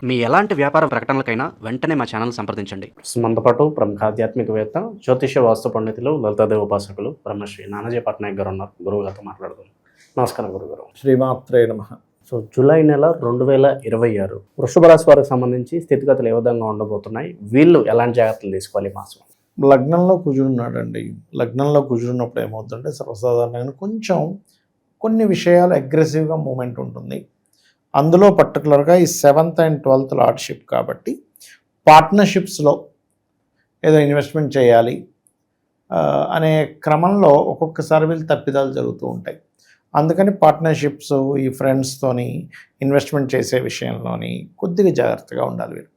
మీ ఎలాంటి వ్యాపార ప్రకటనలకైనా వెంటనే మా ఛానల్ సంప్రదించండి. మనతో పాటు ప్రముఖ ఆధ్యాత్మికవేత్త, జ్యోతిష్య వాస్తు పండితులు, లలితాదేవి ఉపాసకులు బ్రహ్మశ్రీ నానాజీ పట్నాయక్ గారు ఉన్నారు. గురువు గారితో మాట్లాడుతున్నాం. నమస్కారం గురుగారు. శ్రీమాత్రే నమః. సో జూలై నెల 2026 వృషభ రాశి వారికి సంబంధించి స్థితిగతులు ఏ విధంగా ఉండబోతున్నాయి, వీళ్ళు ఎలాంటి జాగ్రత్తలు తీసుకోవాలి మాసం? లగ్నంలో కుజుడున్నాడండి. లగ్నంలో కుజుడున్నప్పుడు ఏమవుతుందంటే సర్వసాధారణంగా కొంచెం కొన్ని విషయాలు అగ్రెసివ్గా మూమెంట్ ఉంటుంది. అందులో పర్టికులర్గా ఈ 7th and 12th లార్డ్షిప్ కాబట్టి పార్ట్నర్షిప్స్లో ఏదో ఇన్వెస్ట్మెంట్ చేయాలి అనే క్రమంలో ఒక్కొక్కసారి వీళ్ళు తప్పిదాలు జరుగుతూ ఉంటాయి. అందుకని పార్ట్నర్షిప్స్, ఈ ఫ్రెండ్స్తోని ఇన్వెస్ట్మెంట్ చేసే విషయంలోని కొద్దిగా జాగ్రత్తగా ఉండాలి వీళ్ళు.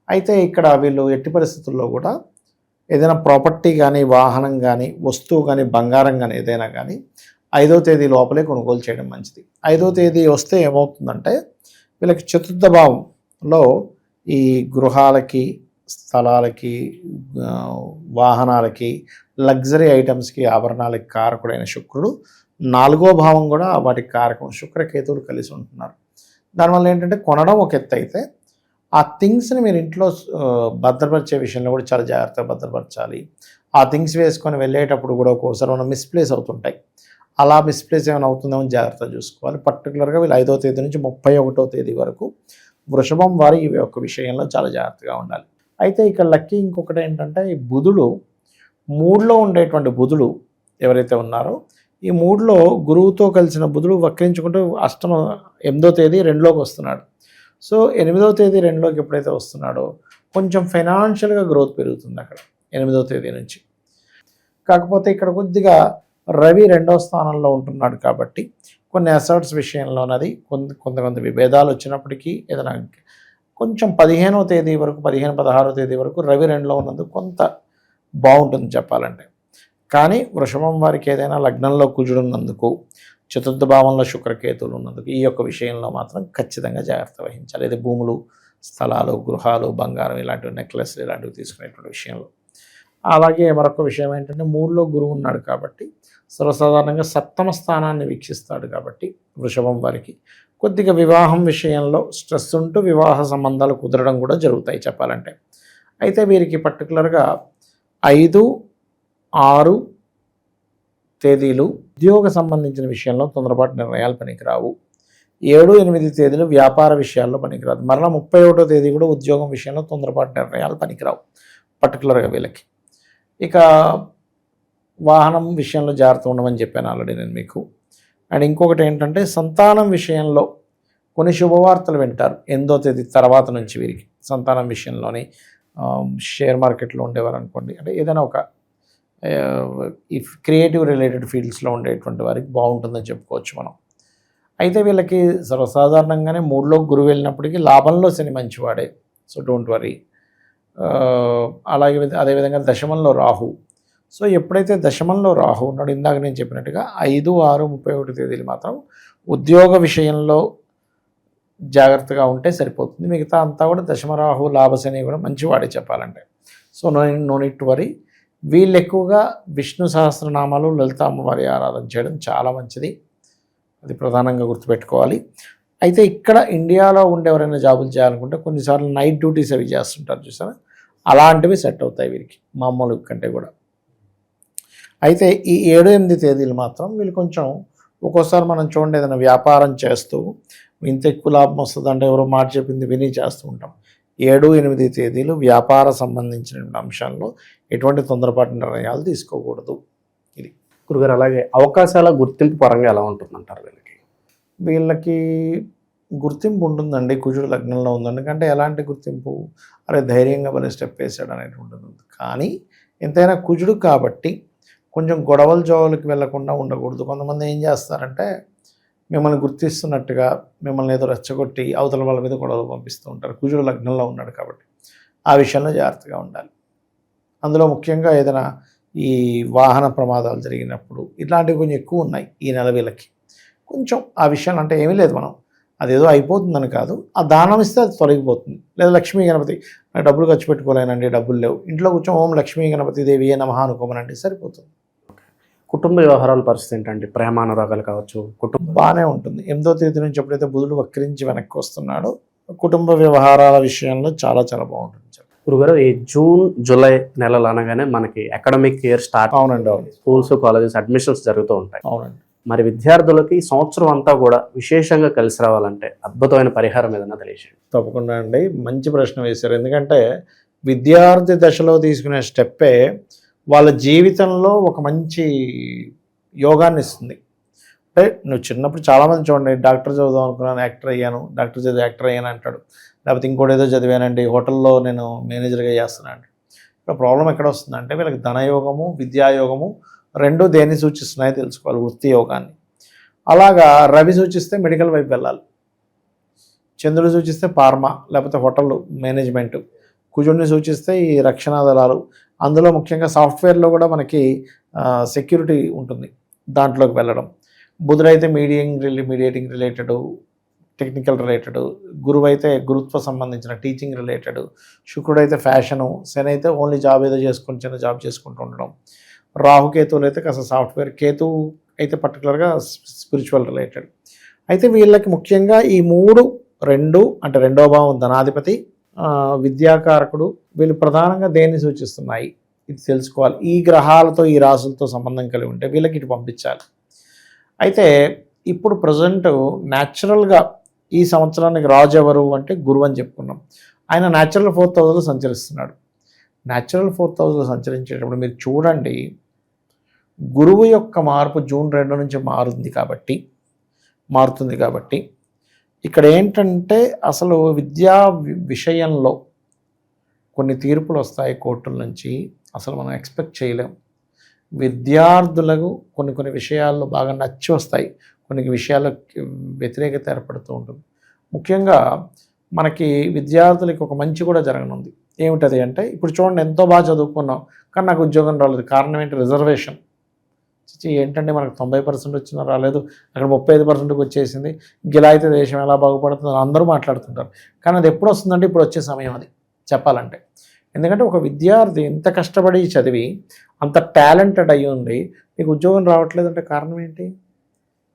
అయితే ఇక్కడ వీళ్ళు ఎట్టి పరిస్థితుల్లో కూడా ఏదైనా ప్రాపర్టీ కానీ, వాహనం కానీ, వస్తువు కానీ, బంగారం కానీ ఏదైనా కానీ 5వ తేదీ లోపలే కొనుగోలు చేయడం మంచిది. 5వ తేదీ వస్తే ఏమవుతుందంటే వీళ్ళకి చతుర్థ భావంలో ఈ గృహాలకి, స్థలాలకి, వాహనాలకి, లగ్జరీ ఐటమ్స్కి, ఆభరణాలకి కారకుడైన శుక్రుడు 4వ భావం కూడా వాటికి కారకం. శుక్రకేతువులు కలిసి ఉంటున్నారు. దానివల్ల ఏంటంటే కొనడం ఒక ఎత్తు అయితే ఆ థింగ్స్ని మీరు ఇంట్లో భద్రపరిచే విషయంలో కూడా చాలా జాగ్రత్తగా భద్రపరచాలి. ఆ థింగ్స్ వేసుకొని వెళ్ళేటప్పుడు కూడా ఒక్కోసారి మనం మిస్ప్లేస్ అవుతుంటాయి. అలా మిస్ప్లేస్ ఏమైనా అవుతుందేమో జాగ్రత్తగా చూసుకోవాలి. పర్టికులర్గా వీళ్ళు 5వ తేదీ నుంచి 31వ తేదీ వరకు వృషభం వారి ఈ యొక్క విషయంలో చాలా జాగ్రత్తగా ఉండాలి. అయితే ఇక్కడ లక్కీ ఇంకొకటి ఏంటంటే ఈ బుధుడు 3లో ఉండేటువంటి బుధుడు ఎవరైతే ఉన్నారో ఈ 3లో గురువుతో కలిసిన బుధుడు వక్రించుకుంటూ 8వ తేదీ 2లోకి వస్తున్నాడు. సో 8వ తేదీ 2లోకి ఎప్పుడైతే వస్తున్నాడో కొంచెం ఫైనాన్షియల్గా గ్రోత్ పెరుగుతుంది అక్కడ 8వ తేదీ నుంచి. కాకపోతే ఇక్కడ కొద్దిగా రవి 2వ స్థానంలో ఉంటున్నాడు కాబట్టి కొన్ని అసర్ట్స్ విషయంలోనది కొంత విభేదాలు వచ్చినప్పటికీ ఏదైనా కొంచెం 15వ తేదీ వరకు 16వ తేదీ వరకు రవి 2లో ఉన్నందుకు కొంత బాగుంటుంది చెప్పాలంటే. కానీ వృషభం వారికి ఏదైనా లగ్నంలో కుజుడున్నందుకు, చతుర్థ భావంలో శుక్రకేతువులు ఉన్నందుకు ఈ యొక్క విషయంలో మాత్రం ఖచ్చితంగా జాగ్రత్త వహించాలి. ఇది భూములు, స్థలాలు, గృహాలు, బంగారం ఇలాంటివి, నెక్లెస్లు ఇలాంటివి తీసుకునేటువంటి విషయంలో. అలాగే మరొక విషయం ఏంటంటే 3లో గురువు ఉన్నాడు కాబట్టి సర్వసాధారణంగా 7వ స్థానాన్ని వీక్షిస్తాడు కాబట్టి వృషభం వారికి కొద్దిగా వివాహం విషయంలో స్ట్రెస్ ఉంటూ వివాహ సంబంధాలు కుదరడం కూడా జరుగుతాయి చెప్పాలంటే. అయితే వీరికి పర్టికులర్గా 5, 6 తేదీలు ఉద్యోగ సంబంధించిన విషయంలో తొందరపాటు నిర్ణయాలు పనికిరావు. 7, 8 తేదీలు వ్యాపార విషయాల్లో పనికిరాదు. మరలా 31వ తేదీ కూడా ఉద్యోగం విషయంలో తొందరపాటు నిర్ణయాలు పనికిరావు పర్టికులర్గా వీళ్ళకి. ఇక వాహనం విషయంలో జాగ్రత్త ఉండమని చెప్పాను ఆల్రెడీ నేను మీకు. అండ్ ఇంకొకటి ఏంటంటే సంతానం విషయంలో కొన్ని శుభవార్తలు వింటారు 8వ తేదీ తర్వాత నుంచి వీరికి. సంతానం విషయంలోని షేర్ మార్కెట్లో ఉండేవారు అనుకోండి, అంటే ఏదైనా ఒక ఈ క్రియేటివ్ రిలేటెడ్ ఫీల్డ్స్లో ఉండేటువంటి వారికి బాగుంటుందని చెప్పుకోవచ్చు మనం. అయితే వీళ్ళకి సర్వసాధారణంగానే 3లో గురువు వెళ్ళినప్పటికీ లాభంలో శని మంచివాడే, సో డోంట్ వరీ. అలాగే అదేవిధంగా దశమంలో రాహు. సో ఎప్పుడైతే దశమంలో రాహు ఉన్నాడు, ఇందాక నేను చెప్పినట్టుగా 5, 6, 31 తేదీలు మాత్రం ఉద్యోగ విషయంలో జాగ్రత్తగా ఉంటే సరిపోతుంది. మిగతా అంతా కూడా దశమరాహు, లాభశని కూడా మంచివాడే చెప్పాలంటే. So no need to worry. వీళ్ళు ఎక్కువగా విష్ణు సహస్రనామాలు, లలిత అమ్మవారి ఆరాధన చేయడం చాలా మంచిది. అది ప్రధానంగా గుర్తుపెట్టుకోవాలి. అయితే ఇక్కడ ఇండియాలో ఉండే ఎవరైనా జాబులు చేయాలనుకుంటే కొన్నిసార్లు నైట్ డ్యూటీస్ అవి చేస్తుంటారు చూసారా, అలాంటివి సెట్ అవుతాయి వీరికి మామూలు కంటే కూడా. అయితే ఈ 7, 8 తేదీలు మాత్రం వీళ్ళు కొంచెం ఒక్కోసారి మనం చూడండి ఏదైనా వ్యాపారం చేస్తూ ఇంత ఎక్కువ లాభం వస్తుంది అంటే ఎవరో మాట చెప్పింది విని చేస్తూ ఉంటాం. 7, 8 తేదీలు వ్యాపార సంబంధించిన అంశాల్లో ఎటువంటి తొందరపాటు నిర్ణయాలు తీసుకోకూడదు. ఇది గురుగారు, అలాగే అవకాశాల గుర్తింపు పరంగా ఎలా ఉంటుందంటారు వీళ్ళకి గుర్తింపు ఉంటుందండి. కుజుడు లగ్నంలో ఉంది, ఎందుకంటే ఎలాంటి గుర్తింపు, అరే ధైర్యంగా మరి స్టెప్ వేసాడు అనేటువంటిది. కానీ ఎంతైనా కుజుడు కాబట్టి కొంచెం గొడవల జోలికి వెళ్లకుండా ఉండకూడదు. కొంతమంది ఏం చేస్తారంటే మిమ్మల్ని గుర్తిస్తున్నట్టుగా మిమ్మల్ని ఏదో రెచ్చగొట్టి అవతల వాళ్ళ మీద గొడవలు పంపిస్తూ ఉంటారు. కుజుడు లగ్నంలో ఉన్నాడు కాబట్టి ఆ విషయంలో జాగ్రత్తగా ఉండాలి. అందులో ముఖ్యంగా ఏదైనా ఈ వాహన ప్రమాదాలు జరిగినప్పుడు ఇట్లాంటివి కొంచెం ఎక్కువ ఉన్నాయి ఈ నెల వీళ్ళకి. కొంచెం ఆ విషయాలు అంటే ఏమీ లేదు, మనం అదేదో అయిపోతుందని కాదు, ఆ దానం ఇస్తే అది తొలగిపోతుంది. లేదా లక్ష్మీ గణపతి, నాకు డబ్బులు ఖర్చు పెట్టుకోలేనండి, డబ్బులు లేవు, ఇంట్లో కూర్చొని ఓం లక్ష్మీ గణపతి దేవి నమః అనుకోమనండి, సరిపోతుంది. కుటుంబ వ్యవహారాల పరిస్థితి ఏంటంటే ప్రేమానురాగాలు కావచ్చు, కుటుంబం బాగానే ఉంటుంది. 8వ తేదీ నుంచి ఎప్పుడైతే బుధుడు వక్రించి వెనక్కి వస్తున్నాడో కుటుంబ వ్యవహారాల విషయంలో చాలా చాలా బాగుంటుంది. గురుగారు, ఈ జూన్ జూలై నెలలు అనగానే మనకి అకాడమిక్ ఇయర్ స్టార్ట్, అవునండి, అవును, స్కూల్స్ కాలేజెస్ అడ్మిషన్స్ జరుగుతూ ఉంటాయి. అవునండి. మరి విద్యార్థులకి సంవత్సరం అంతా కూడా విశేషంగా కలిసి రావాలంటే అద్భుతమైన పరిహారం ఏదైనా తెలియజేయండి. తప్పకుండా అండి, మంచి ప్రశ్న వేశారు. ఎందుకంటే విద్యార్థి దశలో తీసుకునే స్టెప్పే వాళ్ళ జీవితంలో ఒక మంచి యోగాన్ని ఇస్తుంది. అంటే నువ్వు చిన్నప్పుడు చాలామంది చూడండి, డాక్టర్ చదువుదాం అనుకున్నాను, యాక్టర్ అయ్యాను, డాక్టర్ చదివి యాక్టర్ అయ్యాను అంటాడు. లేకపోతే ఇంకోటి ఏదో చదివానండి, హోటల్లో నేను మేనేజర్గా చేస్తున్నాను. ఇక్కడ ప్రాబ్లం ఎక్కడ వస్తుందంటే వీళ్ళకి ధనయోగము విద్యాయోగము రెండు దేన్ని సూచిస్తున్నాయో తెలుసుకోవాలి, వృత్తి యోగాన్ని. అలాగా రవి సూచిస్తే మెడికల్ వైపు వెళ్ళాలి, చంద్రుడు సూచిస్తే ఫార్మా లేకపోతే హోటల్ మేనేజ్మెంట్, కుజుడిని సూచిస్తే ఈ రక్షణ దళాలు, అందులో ముఖ్యంగా సాఫ్ట్వేర్లో కూడా మనకి సెక్యూరిటీ ఉంటుంది, దాంట్లోకి వెళ్ళడం. బుధుడైతే మీడియేటింగ్ రిలేటెడ్, టెక్నికల్ రిలేటెడ్, గురువు అయితే గురుత్వ సంబంధించిన టీచింగ్ రిలేటెడ్, శుక్రుడు అయితే ఫ్యాషను, శని అయితే ఓన్లీ జాబ్ ఏదో చేసుకుని చిన్న జాబ్ చేసుకుంటూ ఉండడం, రాహుకేతువులు అయితే కాస్త సాఫ్ట్వేర్, కేతువు అయితే పర్టికులర్గా స్పిరిచువల్ రిలేటెడ్. అయితే వీళ్ళకి ముఖ్యంగా ఈ రెండు అంటే రెండో భావం ధనాధిపతి, విద్యాకారకుడు, వీళ్ళు ప్రధానంగా దేన్ని సూచిస్తున్నాయి ఇది తెలుసుకోవాలి. ఈ గ్రహాలతో ఈ రాశులతో సంబంధం కలిగి ఉంటే వీళ్ళకి ఇటు పంపించాలి. అయితే ఇప్పుడు ప్రజెంట్ న్యాచురల్గా ఈ సంవత్సరానికి రాజు ఎవరు అంటే గురువు అని చెప్పుకున్నాం. ఆయన న్యాచురల్ 4th హౌస్లో సంచరిస్తున్నాడు. న్యాచురల్ 4th హౌస్లో సంచరించేటప్పుడు మీరు చూడండి, గురువు యొక్క మార్పు జూన్ 2 నుంచి మారుతుంది కాబట్టి ఇక్కడ ఏంటంటే అసలు విద్యా విషయంలో కొన్ని తీర్పులు వస్తాయి కోర్టుల నుంచి, అసలు మనం ఎక్స్పెక్ట్ చేయలేం. విద్యార్థులకు కొన్ని విషయాల్లో బాగా నచ్చి వస్తాయి, కొన్ని విషయాల్లో వ్యతిరేకత ఏర్పడుతూ ఉంటుంది. ముఖ్యంగా మనకి విద్యార్థులకి ఒక మంచి కూడా జరగనుంది. ఏమిటది అంటే, ఇప్పుడు చూడండి, ఎంతో బాగా చదువుకున్నాం కానీ నాకు ఉద్యోగం రాలేదు. కారణం ఏంటి? రిజర్వేషన్. ఏంటంటే మనకు 90% వచ్చినా రాలేదు, అక్కడ 35%కి వచ్చేసింది, గిలా అయితే దేశం ఎలా బాగుపడుతుందో అందరూ మాట్లాడుతుంటారు. కానీ అది ఎప్పుడు వస్తుందంటే ఇప్పుడు వచ్చే సమయం అది చెప్పాలంటే. ఎందుకంటే ఒక విద్యార్థి ఎంత కష్టపడి చదివి అంత టాలెంటెడ్ అయ్యి ఉండి మీకు ఉద్యోగం రావట్లేదంటే కారణం ఏంటి?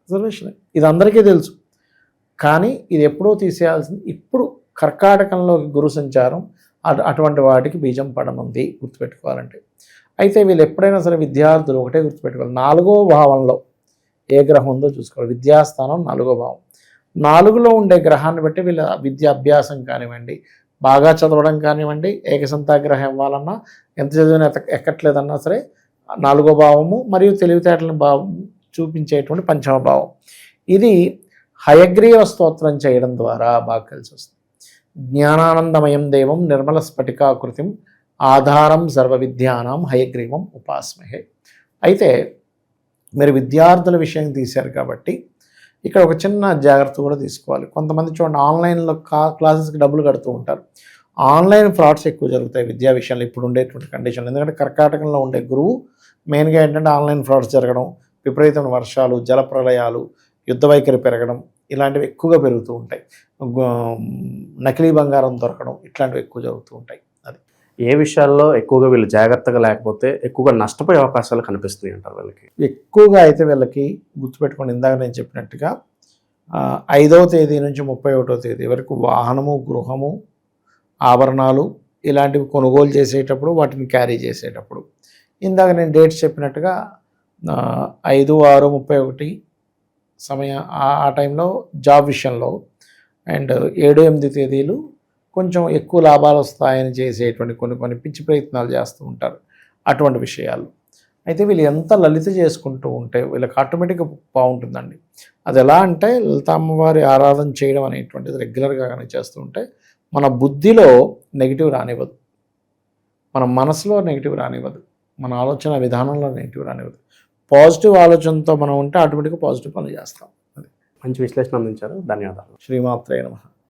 రిజర్వేషన్. ఇది అందరికీ తెలుసు, కానీ ఇది ఎప్పుడో తీసేయాల్సింది. ఇప్పుడు కర్కాటకంలో గురు సంచారం అటువంటి వాటికి బీజం పడనుంది, గుర్తుపెట్టుకోవాలంటే. అయితే వీళ్ళు ఎప్పుడైనా సరే విద్యార్థులు ఒకటే గుర్తుపెట్టుకోవాలి, 4వ భావంలో ఏ గ్రహం ఉందో చూసుకోవాలి. విద్యాస్థానం 4వ భావం. 4లో ఉండే గ్రహాన్ని బట్టి వీళ్ళ విద్యాభ్యాసం కానివ్వండి, బాగా చదవడం కానివ్వండి, ఏకసంతాగ్రహం ఇవ్వాలన్నా, ఎంత చదివినా ఎక్కట్లేదన్నా సరే 4వ భావము మరియు తెలివితేటలను చూపించేటువంటి 5వ భావం. ఇది హయగ్రీవ స్తోత్రం చేయడం ద్వారా బాగా కలిసి వస్తుంది. జ్ఞానానందమయం దేవం నిర్మల స్ఫటికాకృతిం ఆధారం సర్వ విద్యానాం హయగ్రీవం ఉపాస్మహే. అయితే మీరు విద్యార్థుల విషయం తీశారు కాబట్టి ఇక్కడ ఒక చిన్న జాగ్రత్త కూడా తీసుకోవాలి. కొంతమంది చూడండి, ఆన్లైన్లో క్లాసెస్కి డబ్బులు కడుతూ ఉంటారు. ఆన్లైన్ ఫ్రాడ్స్ ఎక్కువ జరుగుతాయి విద్యా విషయంలో ఇప్పుడు ఉండేటువంటి కండిషన్లు. ఎందుకంటే కర్కాటకంలో ఉండే గురువు మెయిన్గా ఏంటంటే ఆన్లైన్ ఫ్రాడ్స్ జరగడం, విపరీతమైన వర్షాలు, జలప్రలయాలు, యుద్ధ వైఖరి పెరగడం, ఇలాంటివి ఎక్కువగా పెరుగుతూ ఉంటాయి. నకిలీ బంగారం దొరకడం, ఇట్లాంటివి ఎక్కువ జరుగుతూ ఉంటాయి. అది ఏ విషయాల్లో ఎక్కువగా వీళ్ళు జాగ్రత్తగా లేకపోతే ఎక్కువగా నష్టపోయే అవకాశాలు కనిపిస్తున్నాయి అంటారు వీళ్ళకి? ఎక్కువగా అయితే వీళ్ళకి గుర్తుపెట్టుకోండి, ఇందాక నేను చెప్పినట్టుగా 5వ తేదీ నుంచి 31వ తేదీ వరకు వాహనము, గృహము, ఆభరణాలు ఇలాంటివి కొనుగోలు చేసేటప్పుడు, వాటిని క్యారీ చేసేటప్పుడు, ఇందాక నేను డేట్స్ చెప్పినట్టుగా 5, 6, 31 సమయం ఆ టైంలో జాబ్ విషయంలో, అండ్ 7, 8 తేదీలు కొంచెం ఎక్కువ లాభాలు వస్తాయని చేసేటువంటి కొన్ని పిచ్చి ప్రయత్నాలు చేస్తూ ఉంటారు అటువంటి విషయాలు. అయితే వీళ్ళు ఎంత లలిత చేసుకుంటూ ఉంటే వీళ్ళకి ఆటోమేటిక్గా బాగుంటుందండి. అది ఎలా అంటే, లలిత అమ్మవారి ఆరాధన చేయడం అనేటువంటిది రెగ్యులర్గా కానీ చేస్తూ ఉంటే మన బుద్ధిలో నెగిటివ్ రానివ్వదు, మన మనసులో నెగిటివ్ రానివ్వదు, మన ఆలోచన విధానంలో నెగిటివ్ రానివ్వదు. పాజిటివ్ ఆలోచనతో మనం ఉంటే ఆటోమేటిక్గా పాజిటివ్ పనులు చేస్తాం. అది మంచి విశ్లేషణ అందించారు, ధన్యవాదాలు. శ్రీమాత్రే నమః.